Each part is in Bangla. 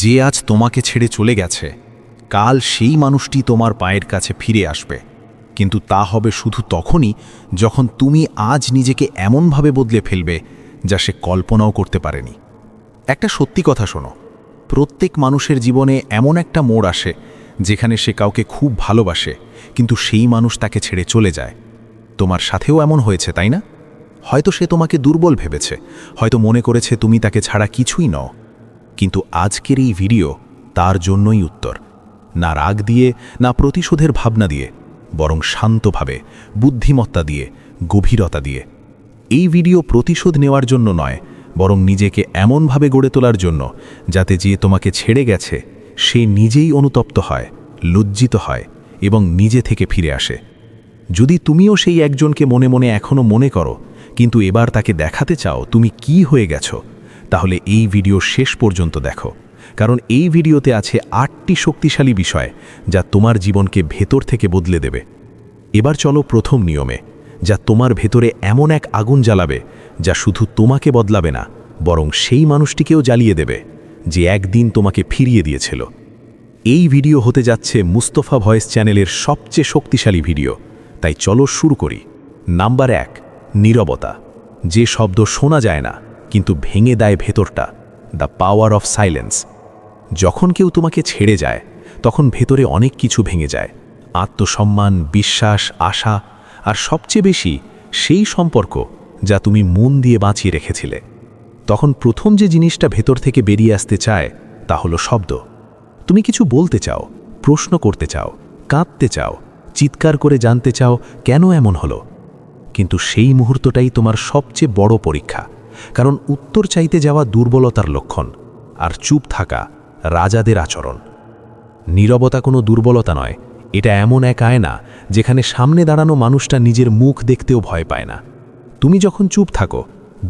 যে আজ তোমাকে ছেড়ে চলে গেছে, কাল সেই মানুষটি তোমার পায়ের কাছে ফিরে আসবে, কিন্তু তা হবে শুধু তখনই যখন তুমি আজ নিজেকে এমনভাবে বদলে ফেলবে যা সে কল্পনাও করতে পারেনি। একটা সত্যি কথা শোনো, প্রত্যেক মানুষের জীবনে এমন একটা মোড় আসে যেখানে সে কাউকে খুব ভালোবাসে, কিন্তু সেই মানুষ তাকে ছেড়ে চলে যায়। তোমার সাথেও এমন হয়েছে, তাই না? হয়তো সে তোমাকে দুর্বল ভেবেছে, হয়তো মনে করেছে তুমি তাকে ছাড়া কিছুই নও। কিন্তু আজকের এই ভিডিও তার জন্যই উত্তর। না রাগ দিয়ে, না প্রতিশোধের ভাবনা দিয়ে, বরং শান্তভাবে, বুদ্ধিমত্তা দিয়ে, গভীরতা দিয়ে। এই ভিডিও প্রতিশোধ নেওয়ার জন্য নয়, বরং নিজেকে এমনভাবে গড়ে তোলার জন্য যাতে যে তোমাকে ছেড়ে গেছে সে নিজেই অনুতপ্ত হয়, লজ্জিত হয় এবং নিজে থেকে ফিরে আসে। যদি তুমিও সেই একজনকে মনে মনে এখনও মনে করো, কিন্তু এবার তাকে দেখাতে চাও তুমি কি হয়ে গেছো, তাহলে এই ভিডিও শেষ পর্যন্ত দেখো, কারণ এই ভিডিওতে আছে 8টি শক্তিশালী বিষয় যা তোমার জীবনকে ভেতর থেকে বদলে দেবে। এবার চলো প্রথম নিয়মে, যা তোমার ভেতরে এমন এক আগুন জ্বালাবে যা শুধু তোমাকে বদলাবে না, বরং সেই মানুষটিকেও জ্বালিয়ে দেবে যে একদিন তোমাকে ফিরিয়ে দিয়েছিল। এই ভিডিও হতে যাচ্ছে মুস্তফা ভয়েস চ্যানেলের সবচেয়ে শক্তিশালী ভিডিও, তাই চলো শুরু করি। নাম্বার 1, নীরবতা। যে শব্দ শোনা যায় না কিন্তু ভেঙে দেয় ভেতরটা, দ্য পাওয়ার অফ সাইলেন্স। যখন কেউ তোমাকে ছেড়ে যায় তখন ভেতরে অনেক কিছু ভেঙে যায়, আত্মসম্মান, বিশ্বাস, আশা, আর সবচেয়ে বেশি সেই সম্পর্ক যা তুমি মন দিয়ে বাঁচিয়ে রেখেছিলে। তখন প্রথম যে জিনিসটা ভেতর থেকে বেরিয়ে আসতে চায় তা হলো শব্দ। তুমি কিছু বলতে চাও, প্রশ্ন করতে চাও, কাঁদতে চাও, চিৎকার করে জানতে চাও কেন এমন হলো। কিন্তু সেই মুহূর্তটাই তোমার সবচেয়ে বড় পরীক্ষা, কারণ উত্তর চাইতে যাওয়া দুর্বলতার লক্ষণ, আর চুপ থাকা রাজাদের আচরণ। নীরবতা কোনো দুর্বলতা নয়, এটা এমন এক আয়না যেখানে সামনে দাঁড়ানো মানুষটা নিজের মুখ দেখতেও ভয় পায় না। তুমি যখন চুপ থাকো,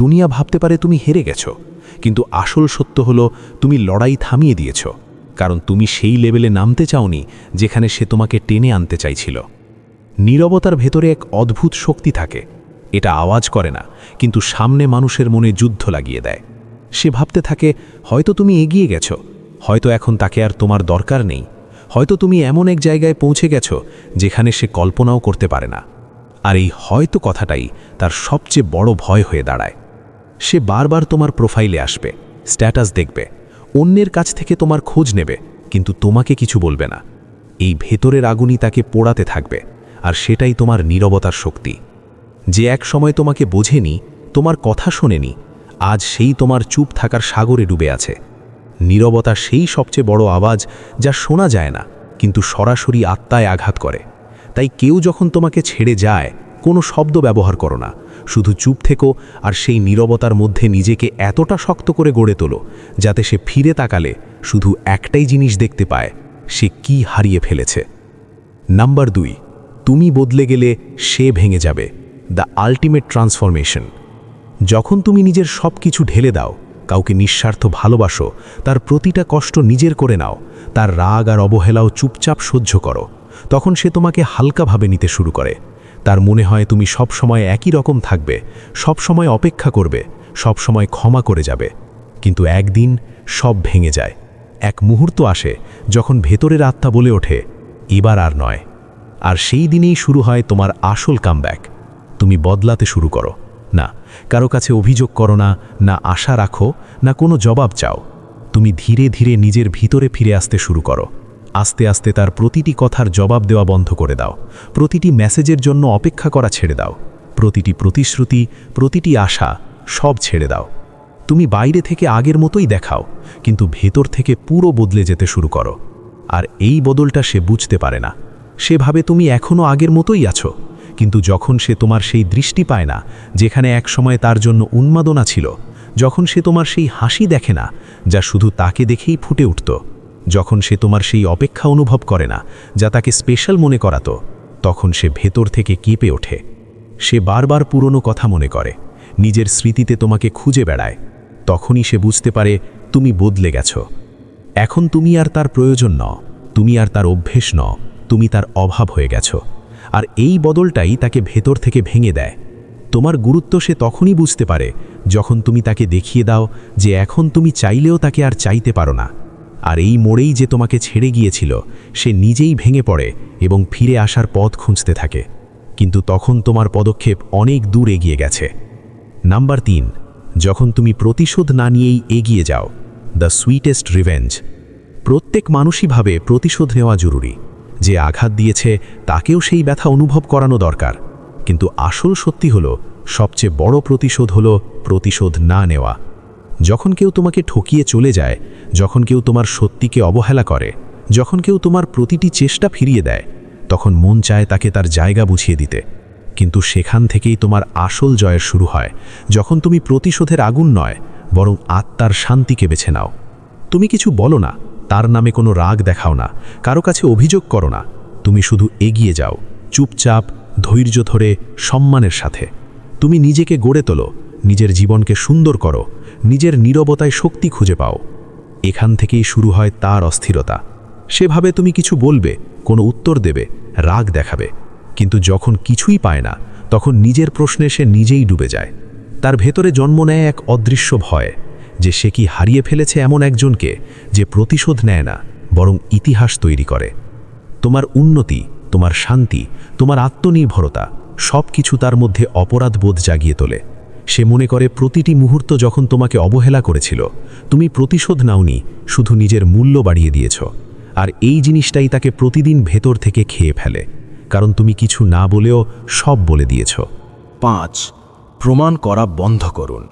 দুনিয়া ভাবতে পারে তুমি হেরে গেছো, কিন্তু আসল সত্য হলো তুমি লড়াই থামিয়ে দিয়েছ, কারণ তুমি সেই লেভেলে নামতে চাওনি যেখানে সে তোমাকে টেনে আনতে চাইছিল। নীরবতার ভেতরে এক অদ্ভুত শক্তি থাকে। এটা আওয়াজ করে না, কিন্তু সামনে মানুষের মনে যুদ্ধ লাগিয়ে দেয়। সে ভাবতে থাকে হয়তো তুমি এগিয়ে গেছো, হয়তো এখন তাকে আর তোমার দরকার নেই, হয়তো তুমি এমন এক জায়গায় পৌঁছে গেছো যেখানে সে কল্পনাও করতে পারে না। আর এই হয়তো কথাটাই তার সবচেয়ে বড় ভয় হয়ে দাঁড়ায়। সে বারবার তোমার প্রোফাইলে আসবে, স্ট্যাটাস দেখবে, অন্যের কাছ থেকে তোমার খোঁজ নেবে, কিন্তু তোমাকে কিছু বলবে না। এই ভেতরের আগুনই তাকে পোড়াতে থাকবে, আর সেটাই তোমার নীরবতার শক্তি। যে এক সময় তোমাকে বোঝেনি, তোমার কথা শোনেনি, আজ সেই তোমার চুপ থাকার সাগরে ডুবে আছে। নীরবতা সেই সবচেয়ে বড় আওয়াজ যা শোনা যায় না, কিন্তু সরাসরি আত্মায় আঘাত করে। তাই কেউ যখন তোমাকে ছেড়ে যায়, কোনো শব্দ ব্যবহার করো না, শুধু চুপ থেকো, আর সেই নীরবতার মধ্যে নিজেকে এতটা শক্ত করে গড়ে তোলো যাতে সে ফিরে তাকালে শুধু একটাই জিনিস দেখতে পায়, সে কি হারিয়ে ফেলেছে। নাম্বার 2, তুমি বদলে গেলে সে ভেঙে যাবে, দ্য আল্টিমেট ট্রান্সফরমেশন। যখন তুমি নিজের সব কিছু ঢেলে দাও, কাউকে নিঃস্বার্থ ভালোবাসো, তার প্রতিটা কষ্ট নিজের করে নাও, তার রাগ আর অবহেলাও চুপচাপ সহ্য করো, তখন সে তোমাকে হালকাভাবে নিতে শুরু করে। তার মনে হয় তুমি সব সময় একই রকম থাকবে, সব সময় অপেক্ষা করবে, সব সময় ক্ষমা করে যাবে। কিন্তু একদিন সব ভেঙে যায়। এক মুহূর্ত আসে যখন ভেতরের আত্মা বলে ওঠে, এবার আর নয়। আর সেই দিনেই শুরু হয় তোমার আসল কামব্যাক। তুমি বদলাতে শুরু করো না, কারো কাছে অভিযোগ করো না, না আশা রাখো, না কোনো জবাব চাও। তুমি ধীরে ধীরে নিজের ভিতরে ফিরে আসতে শুরু করো। আস্তে আস্তে তার প্রতিটি কথার জবাব দেওয়া বন্ধ করে দাও, প্রতিটি মেসেজের জন্য অপেক্ষা করা ছেড়ে দাও, প্রতিটি প্রতিশ্রুতি, প্রতিটি আশা সব ছেড়ে দাও। তুমি বাইরে থেকে আগের মতোই দেখাও, কিন্তু ভেতর থেকে পুরো বদলে যেতে শুরু করো। আর এই বদলটা সে বুঝতে পারে না। সে ভাবে তুমি এখনও আগের মতোই আছো, কিন্তু যখন সে তোমার সেই দৃষ্টি পায় না যেখানে একসময় তার জন্য উন্মাদনা ছিল, যখন সে তোমার সেই হাসি দেখে না যা শুধু তাকে দেখেই ফুটে উঠত, যখন সে তোমার সেই অপেক্ষা অনুভব করে না যা তাকে স্পেশাল মনে করাতো, তখন সে ভেতর থেকে কেঁপে ওঠে। সে বারবার পুরনো কথা মনে করে, নিজের স্মৃতিতে তোমাকে খুঁজে বেড়ায়। তখনই সে বুঝতে পারে তুমি বদলে গেছো। এখন তুমি আর তার প্রয়োজন নও, তুমি আর তার অভ্যেস নও, তুমি তার অভাব হয়ে গেছো। আর এই বদলটাই তাকে ভেতর থেকে ভেঙে দেয়। তোমার গুরুত্ব সে তখনই বুঝতে পারে যখন তুমি তাকে দেখিয়ে দাও যে এখন তুমি চাইলেও তাকে আর চাইতে পারো না। আর এই মোড়েই যে তোমাকে ছেড়ে গিয়েছিল সে নিজেই ভেঙে পড়ে এবং ফিরে আসার পথ খুঁজতে থাকে, কিন্তু তখন তোমার পদক্ষেপ অনেক দূর এগিয়ে গেছে। নাম্বার 3, যখন তুমি প্রতিশোধ না নিয়েই এগিয়ে যাও, দ্য সুইটেস্ট রিভেঞ্জ। প্রত্যেক মানুষই ভাবে প্রতিশোধ নেওয়া জরুরি, যে আঘাত দিয়েছে তাকেও সেই ব্যথা অনুভব করানো দরকার, কিন্তু আসল সত্যি হলো সবচেয়ে বড় প্রতিশোধ হলো প্রতিশোধ না নেওয়া। যখন কেউ তোমাকে ঠকিয়ে চলে যায়, যখন কেউ তোমার সত্যিকে অবহেলা করে, যখন কেউ তোমার প্রতিটি চেষ্টা ফিরিয়ে দেয়, তখন মন চায় তাকে তার জায়গা বুঝিয়ে দিতে। কিন্তু সেখান থেকেই তোমার আসল জয়ের শুরু হয়, যখন তুমি প্রতিশোধের আগুন নয় বরং আত্মার শান্তিকে বেছে নাও। তুমি কিছু বলো না, তার নামে কোনো রাগ দেখাও না, কারো কাছে অভিযোগ করো না, তুমি শুধু এগিয়ে যাও, চুপচাপ, ধৈর্য ধরে, সম্মানের সাথে। তুমি নিজেকে গড়ে তোলো, নিজের জীবনকে সুন্দর করো, নিজের নীরবতায় শক্তি খুঁজে পাও। এখান থেকেই শুরু হয় তার অস্থিরতা। সেভাবে তুমি কিছু বলবে, কোনো উত্তর দেবে, রাগ দেখাবে, কিন্তু যখন কিছুই পায় না তখন নিজের প্রশ্নে সে নিজেই ডুবে যায়। তার ভেতরে জন্ম নেয় এক অদৃশ্য ভয়, যে সে কি হারিয়ে ফেলেছে এমন একজনকে যে প্রতিশোধ নেয় না বরং ইতিহাস তৈরি করে। তোমার উন্নতি, তোমার শান্তি, তোমার আত্মনির্ভরতা সব কিছু তার মধ্যে অপরাধবোধ জাগিয়ে তোলে। সে মনে করে প্রতিটি মুহূর্ত যখন তোমাকে অবহেলা করেছিল তুমি প্রতিশোধ নাওনি, শুধু নিজের মূল্য বাড়িয়ে দিয়েছ। আর এই জিনিসটাই তাকে প্রতিদিন ভেতর থেকে খেয়ে ফেলে, কারণ তুমি কিছু না বলেও সব বলে দিয়েছ। 5, প্রমাণ করা বন্ধ করুন।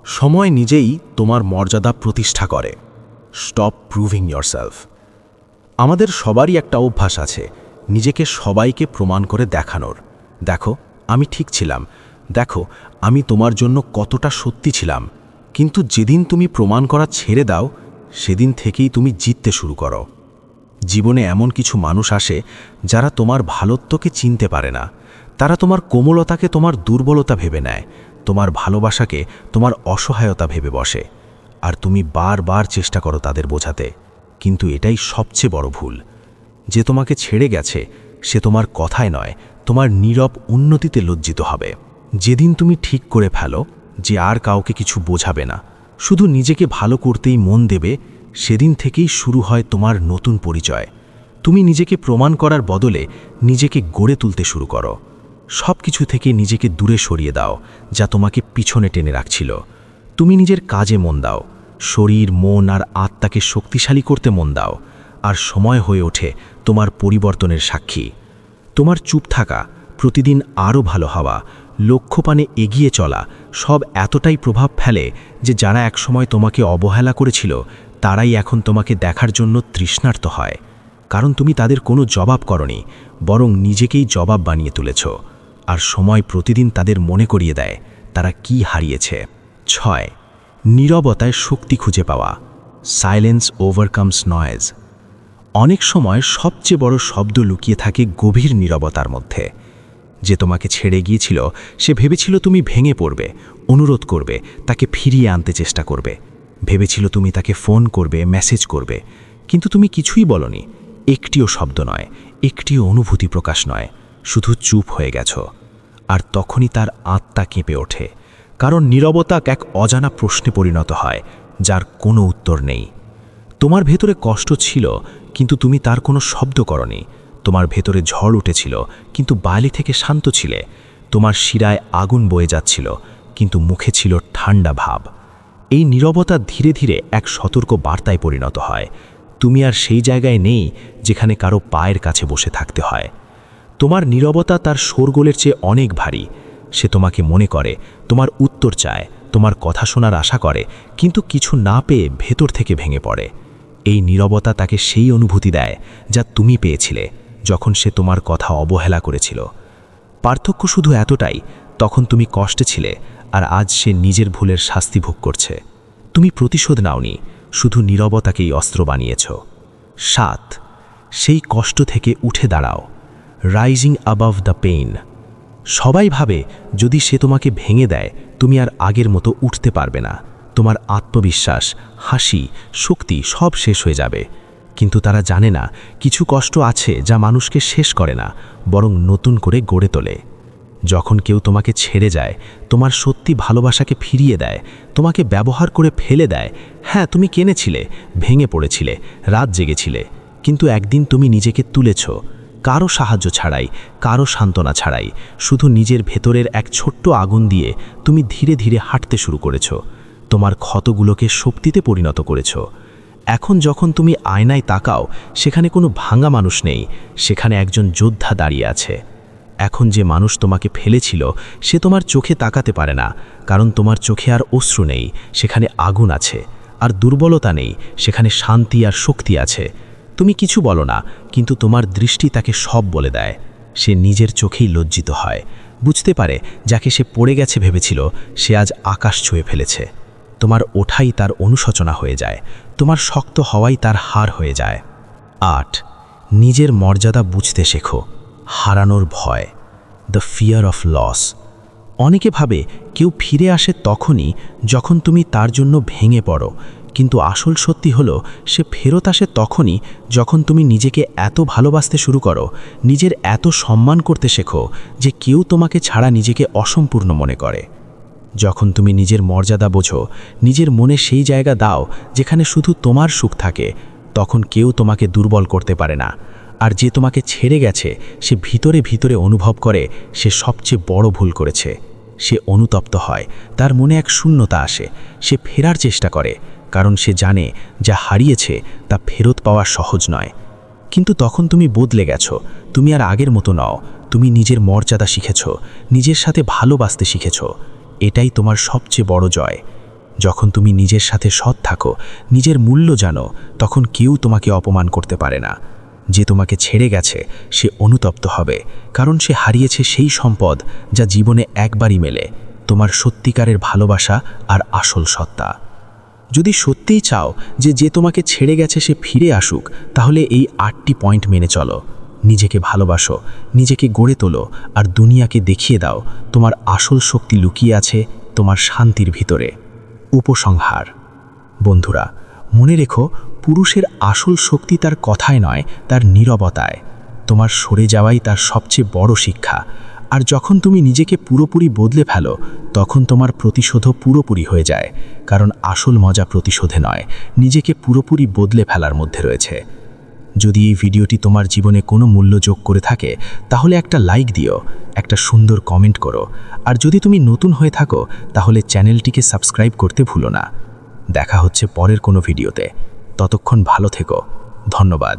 সময় নিজেই তোমার মর্যাদা প্রতিষ্ঠা করে। Stop proving yourself. আমাদের সবারই একটা অভ্যাস আছে, নিজেকে সবাইকে প্রমাণ করে দেখানোর। দেখো, আমি ঠিক ছিলাম, দেখো আমি তোমার জন্য কতটা সত্যি ছিলাম। কিন্তু যেদিন তুমি প্রমাণ করা ছেড়ে দাও, সেদিন থেকেই তুমি জিততে শুরু করো। জীবনে এমন কিছু মানুষ আসে যারা তোমার ভালোত্বকে চিনতে পারে না। তারা তোমার কোমলতাকে তোমার দুর্বলতা ভেবে নেয়, তোমার ভালোবাসাকে তোমার অসহায়তা ভেবে বসে। আর তুমি বারবার চেষ্টা করো তাদের বোঝাতে, কিন্তু এটাই সবচেয়ে বড় ভুল। যে তোমাকে ছেড়ে গেছে সে তোমার কথায় নয়, তোমার নীরব উন্নতিতে লজ্জিত হবে। যেদিন তুমি ঠিক করে ফেলো যে আর কাউকে কিছু বোঝাবে না, শুধু নিজেকে ভালো করতেই মন দেবে, সেদিন থেকেই শুরু হয় তোমার নতুন পরিচয়। তুমি নিজেকে প্রমাণ করার বদলে নিজেকে গড়ে তুলতে শুরু করো। সব কিছু থেকে নিজেকে দূরে সরিয়ে দাও যা তোমাকে পিছনে টেনে রাখছিল। তুমি নিজের কাজে মন দাও, শরীর, মন আর আত্মাকে শক্তিশালী করতে মন দাও। আর সময় হয়ে ওঠে তোমার পরিবর্তনের সাক্ষী। তোমার চুপ থাকা, প্রতিদিন আরও ভালো হওয়া, লক্ষ্যপানে এগিয়ে চলা সব এতটাই প্রভাব ফেলে যে যারা একসময় তোমাকে অবহেলা করেছিল তারাই এখন তোমাকে দেখার জন্য তৃষ্ণার্ত হয়। কারণ তুমি তাদের কোনো জবাব করনি, বরং নিজেকেই জবাব বানিয়ে তুলেছ। আর সময় প্রতিদিন তাদের মনে করিয়ে দেয় তারা কি হারিয়েছে। 6, নীরবতায় শক্তি খুঁজে পাওয়া। Silence ওভারকামস noise. অনেক সময় সবচেয়ে বড় শব্দ লুকিয়ে থাকে গভীর নীরবতার মধ্যে। যে তোমাকে ছেড়ে গিয়েছিল সে ভেবেছিল তুমি ভেঙে পড়বে, অনুরোধ করবে, তাকে ফিরিয়ে আনতে চেষ্টা করবে। ভেবেছিল তুমি তাকে ফোন করবে, মেসেজ করবে, কিন্তু তুমি কিছুই বলনি। একটিও শব্দ নয়, একটিও অনুভূতি প্রকাশ নয়, শুধু চুপ হয়ে গেছো। আর তখনই তার আত্মা কেঁপে ওঠে, কারণ নীরবতা এক অজানা প্রশ্নে পরিণত হয় যার কোনো উত্তর নেই। তোমার ভেতরে কষ্ট ছিল, কিন্তু তুমি তার কোনো শব্দ করনি। তোমার ভেতরে ঝড় উঠেছিল, কিন্তু বাইরে থেকে শান্ত ছিলে। তোমার শিরায় আগুন বয়ে যাচ্ছিল, কিন্তু মুখে ছিল ঠান্ডা ভাব। এই নীরবতা ধীরে ধীরে এক সতর্ক বার্তায় পরিণত হয়। তুমি আর সেই জায়গায় নেই যেখানে কারো পায়ের কাছে বসে থাকতে হয়। তোমার নীরবতা তার শোরগোলের চেয়ে অনেক ভারী। সে তোমাকে মনে করে, তোমার উত্তর চায়, তোমার কথা শোনার আশা করে, কিন্তু কিছু না পেয়ে ভেতর থেকে ভেঙে পড়ে। এই নীরবতা তাকে সেই অনুভূতি দেয় যা তুমি পেয়েছিলে যখন সে তোমার কথা অবহেলা করেছিল। পার্থক্য শুধু এতটাই, তখন তুমি কষ্টে ছিলে আর আজ সে নিজের ভুলের শাস্তি ভোগ করছে। তুমি প্রতিশোধ নাওনি, শুধু নীরবতাকেই অস্ত্র বানিয়েছ। 7, সেই কষ্ট থেকে উঠে দাঁড়াও। Rising above the pain. সবাই ভাবে যদি সে তোমাকে ভেঙে দেয় তুমি আর আগের মতো উঠতে পারবে না। তোমার আত্মবিশ্বাস, হাসি, শক্তি সব শেষ হয়ে যাবে। কিন্তু তারা জানে না কিছু কষ্ট আছে যা মানুষকে শেষ করে না, বরং নতুন করে গড়ে তোলে। যখন কেউ তোমাকে ছেড়ে যায়, তোমার সত্যি ভালোবাসাকে ফিরিয়ে দেয়, তোমাকে ব্যবহার করে ফেলে দেয়। হ্যাঁ, তুমি কেনেছিলে, ভেঙে পড়েছিলে, রাত জেগেছিলে, কিন্তু একদিন তুমি নিজেকে তুলেছ, কারো সাহায্য ছাড়াই, কারো সান্ত্বনা ছাড়াই, শুধু নিজের ভেতরের এক ছোট্ট আগুন দিয়ে তুমি ধীরে ধীরে হাঁটতে শুরু করেছ। তোমার ক্ষতগুলোকে শক্তিতে পরিণত করেছ। এখন যখন তুমি আয়নায় তাকাও, সেখানে কোনো ভাঙা মানুষ নেই, সেখানে একজন যোদ্ধা দাঁড়িয়ে আছে। এখন যে মানুষ তোমাকে ফেলেছিল, সে তোমার চোখে তাকাতে পারে না, কারণ তোমার চোখে আর অশ্রু নেই, সেখানে আগুন আছে। আর দুর্বলতা নেই, সেখানে শান্তি আর শক্তি আছে। তুমি কিছু বলো না, কিন্তু তোমার দৃষ্টি তাকে সব বলে দেয়। সে নিজের চোখেই লজ্জিত হয়, বুঝতে পারে যাকে সে পড়ে গেছে ভেবেছিল, সে আজ আকাশ ছুঁয়ে ফেলেছে। তোমার ওঠাই তার অনুশোচনা হয়ে যায়, তোমার শক্ত হওয়াই তার হার হয়ে যায়। 8. নিজের মর্যাদা বুঝতে শেখো। হারানোর ভয়, দ্য ফিয়ার অফ লস। অনেকে ভাবে কেউ ফিরে আসে তখনই যখন তুমি তার জন্য ভেঙে পড়ো, কিন্তু আসল সত্যি হলো সে ফেরত আসে তখনই যখন তুমি নিজেকে এত ভালোবাসতে শুরু করো, নিজের এত সম্মান করতে শেখো যে কেউ তোমাকে ছাড়া নিজেকে অসম্পূর্ণ মনে করে। যখন তুমি নিজের মর্যাদা বোঝো, নিজের মনে সেই জায়গা দাও যেখানে শুধু তোমার সুখ থাকে, তখন কেউ তোমাকে দুর্বল করতে পারে না। আর যে তোমাকে ছেড়ে গেছে, সে ভিতরে ভিতরে অনুভব করে সে সবচেয়ে বড় ভুল করেছে। সে অনুতপ্ত হয়, তার মনে এক শূন্যতা আসে, সে ফেরার চেষ্টা করে, কারণ সে জানে যা হারিয়েছে তা ফেরত পাওয়া সহজ নয়। কিন্তু তখন তুমি বদলে গেছো, তুমি আর আগের মতো নও, তুমি নিজের মর্যাদা শিখেছ, নিজের সাথে ভালোবাসতে শিখেছ। এটাই তোমার সবচেয়ে বড় জয়। যখন তুমি নিজের সাথে সৎ থাকো, নিজের মূল্য জানো, তখন কেউ তোমাকে অপমান করতে পারে না। যে তোমাকে ছেড়ে গেছে সে অনুতপ্ত হবে, কারণ সে হারিয়েছে সেই সম্পদ যা জীবনে একবারই মেলে, তোমার সত্যিকারের ভালোবাসা আর আসল সত্তা। যদি সত্যিই চাও যে তোমাকে ছেড়ে গেছে সে ফিরে আসুক, তাহলে এই 8টি পয়েন্ট মেনে চলো। নিজেকে ভালোবাসো, নিজেকে গড়ে তোলো, আর দুনিয়াকে দেখিয়ে দাও তোমার আসল শক্তি লুকিয়ে আছে তোমার শান্তির ভিতরে। উপসংহার। বন্ধুরা, মনে রেখো, পুরুষের আসল শক্তি তার কথায় নয়, তার নীরবতায়। তোমার সরে যাওয়াই তার সবচেয়ে বড় শিক্ষা। আর যখন তুমি নিজেকে পুরোপুরি বদলে ফেলো, তখন তোমার প্রতিশোধও পুরোপুরি হয়ে যায়, কারণ আসল মজা প্রতিশোধে নয়, নিজেকে পুরোপুরি বদলে ফেলার মধ্যে রয়েছে। যদি এই ভিডিওটি তোমার জীবনে কোনো মূল্য যোগ করে থাকে, তাহলে একটা লাইক দিও, একটা সুন্দর কমেন্ট করো, আর যদি তুমি নতুন হয়ে থাকো তাহলে চ্যানেলটিকে সাবস্ক্রাইব করতে ভুলো না। দেখা হচ্ছে পরের কোনো ভিডিওতে। ততক্ষণ ভালো থেকো। ধন্যবাদ।